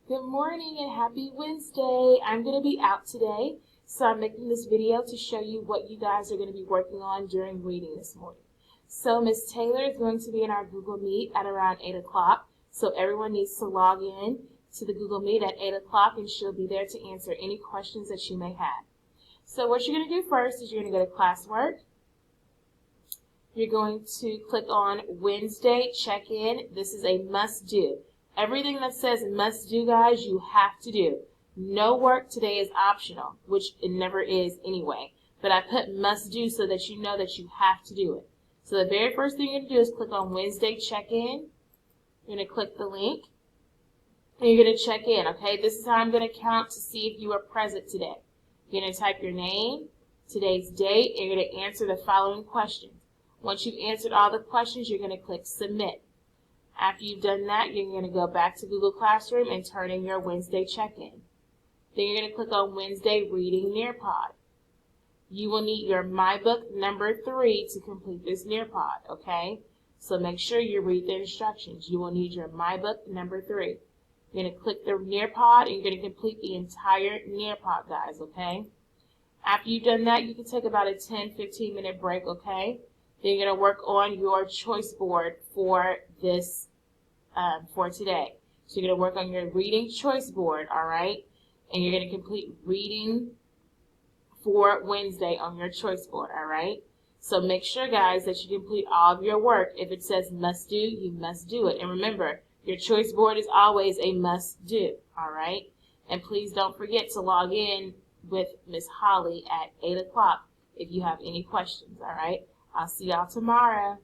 Good morning and happy Wednesday. I'm going to be out today, so I'm making this video to show you what you guys are going to be working on during reading this morning. So Miss Taylor is going to be in our Google Meet at around 8 o'clock, so everyone needs to log in to the Google Meet at 8 o'clock and she'll be there to answer any questions that you may have. So what you're going to do first is you're going to go to classwork. You're going to click on Wednesday check-in. This is a must-do. Everything that says must do, guys, you have to do. No work today is optional, which it never is anyway. But I put must do so that you know that you have to do it. So the very first thing you're going to do is click on Wednesday check-in. You're going to click the link. And you're going to check in, okay? This is how I'm going to count to see if you are present today. You're going to type your name, today's date, and you're going to answer the following questions. Once you've answered all the questions, you're going to click submit. After you've done that, you're going to go back to Google Classroom and turn in your Wednesday check-in. Then you're going to click on Wednesday Reading Nearpod. You will need your My Book number 3 to complete this Nearpod, okay? So make sure you read the instructions. You will need your My Book number 3. You're going to click the Nearpod and you're going to complete the entire Nearpod, guys, okay? After you've done that, you can take about a 10-15 minute break, okay? Then you're going to work on your choice board for this, for today. So you're going to work on your reading choice board, all right? And you're going to complete reading for Wednesday on your choice board, all right? So make sure, guys, that you complete all of your work. If it says must do, you must do it. And remember, your choice board is always a must do, all right? And please don't forget to log in with Miss Holly at 8 o'clock if you have any questions, all right? I'll see y'all tomorrow.